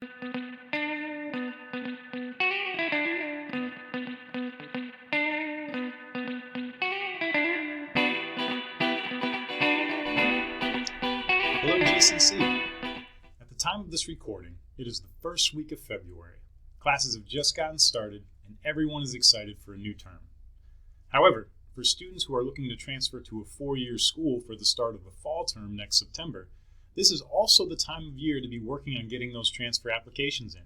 Hello, GCC. At the time of this recording, it is the first week of February. Classes have just gotten started, and everyone is excited for a new term. However, for students who are looking to transfer to a four-year school for the start of the fall term next September, this is also the time of year to be working on getting those transfer applications in.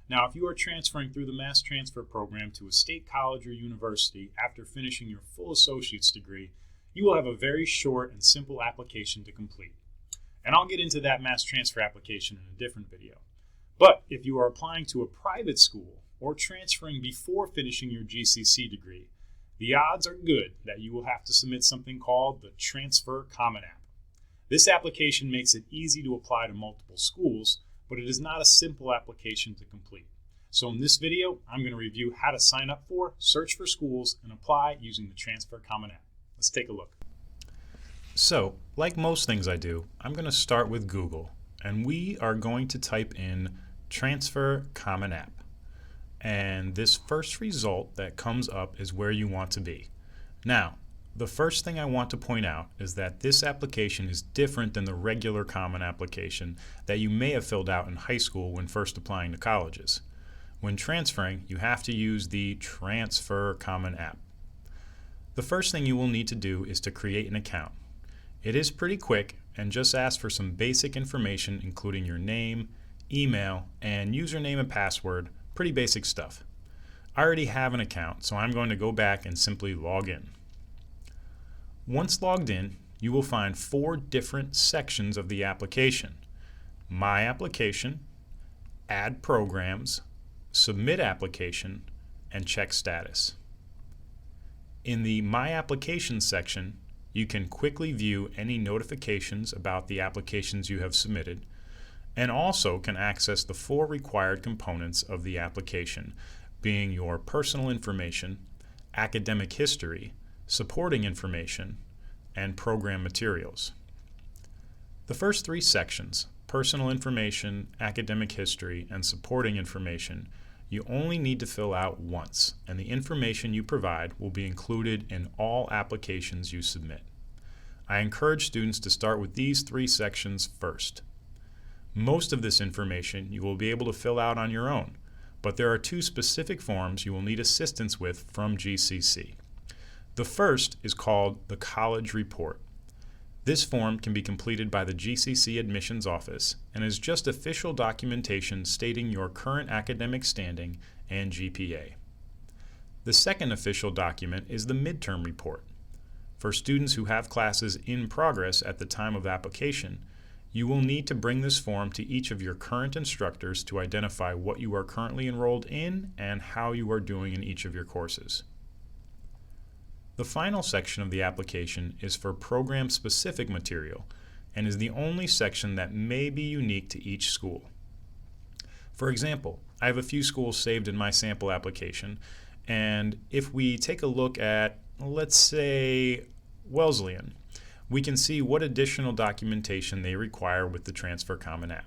Now, if you are transferring through the Mass Transfer Program to a state college or university after finishing your full associate's degree, you will have a very short and simple application to complete. And I'll get into that mass transfer application in a different video. But if you are applying to a private school or transferring before finishing your GCC degree, the odds are good that you will have to submit something called the Transfer Common App. This application makes it easy to apply to multiple schools, but it is not a simple application to complete. So in this video, I'm going to review how to sign up for, search for schools, and apply using the Transfer Common App. Let's take a look. So, like most things I do, I'm going to start with Google, and we are going to type in Transfer Common App. And this first result that comes up is where you want to be. Now, the first thing I want to point out is that this application is different than the regular common application that you may have filled out in high school when first applying to colleges. When transferring, you have to use the Transfer Common App. The first thing you will need to do is to create an account. It is pretty quick and just asks for some basic information including your name, email, and username and password, pretty basic stuff. I already have an account, so I'm going to go back and simply log in. Once logged in, you will find four different sections of the application: My Application, Add Programs, Submit Application, and Check Status. In the My Application section, you can quickly view any notifications about the applications you have submitted, and also can access the four required components of the application, being your personal information, academic history, supporting information, and program materials. The first three sections, personal information, academic history, and supporting information, you only need to fill out once, and the information you provide will be included in all applications you submit. I encourage students to start with these three sections first. Most of this information you will be able to fill out on your own, but there are two specific forms you will need assistance with from GCC. The first is called the College Report. This form can be completed by the GCC Admissions Office and is just official documentation stating your current academic standing and GPA. The second official document is the Midterm Report. For students who have classes in progress at the time of application, you will need to bring this form to each of your current instructors to identify what you are currently enrolled in and how you are doing in each of your courses. The final section of the application is for program-specific material and is the only section that may be unique to each school. For example, I have a few schools saved in my sample application, and if we take a look at, let's say, Wesleyan, we can see what additional documentation they require with the Transfer Common App.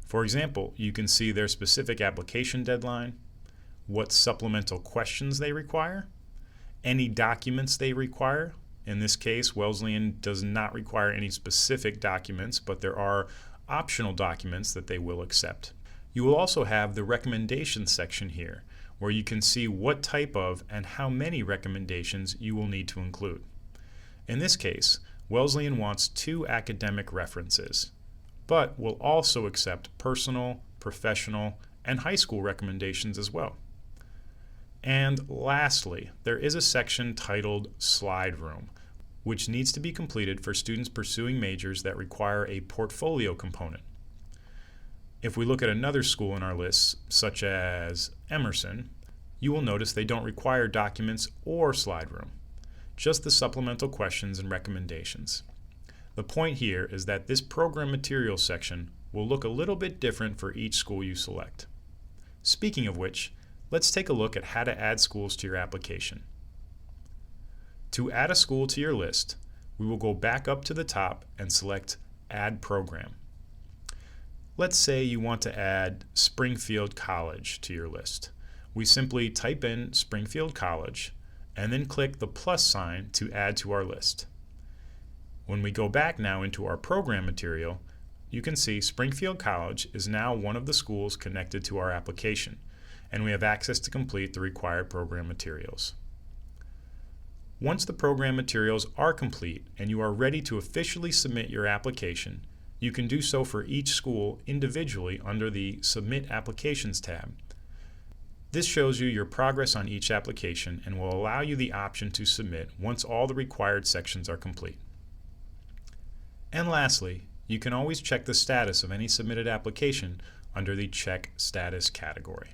For example, you can see their specific application deadline, what supplemental questions they require, any documents they require. In this case, Wesleyan does not require any specific documents, but there are optional documents that they will accept. You will also have the recommendations section here, where you can see what type of and how many recommendations you will need to include. In this case, Wesleyan wants 2 academic references, but will also accept personal, professional, and high school recommendations as well. And lastly, there is a section titled Slide Room, which needs to be completed for students pursuing majors that require a portfolio component. If we look at another school in our list, such as Emerson, you will notice they don't require documents or slide room, just the supplemental questions and recommendations. The point here is that this program materials section will look a little bit different for each school you select. Speaking of which, let's take a look at how to add schools to your application. To add a school to your list, we will go back up to the top and select Add Program. Let's say you want to add Springfield College to your list. We simply type in Springfield College and then click the plus sign to add to our list. When we go back now into our program material, you can see Springfield College is now one of the schools connected to our application, and we have access to complete the required program materials. Once the program materials are complete and you are ready to officially submit your application, you can do so for each school individually under the Submit Applications tab. This shows you your progress on each application and will allow you the option to submit once all the required sections are complete. And lastly, you can always check the status of any submitted application under the Check Status category.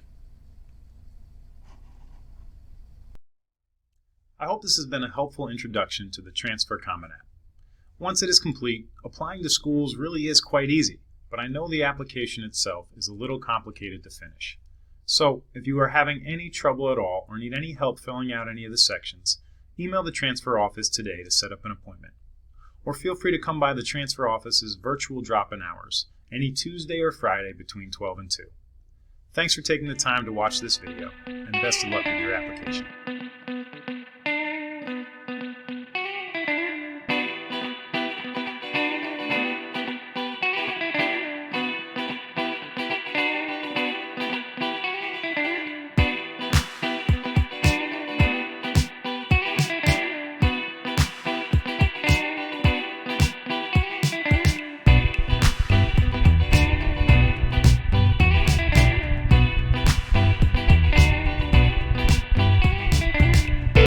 I hope this has been a helpful introduction to the Transfer Common App. Once it is complete, applying to schools really is quite easy, but I know the application itself is a little complicated to finish. So, if you are having any trouble at all or need any help filling out any of the sections, email the transfer office today to set up an appointment. Or feel free to come by the transfer office's virtual drop-in hours, any Tuesday or Friday between 12 and 2. Thanks for taking the time to watch this video, and best of luck with your application.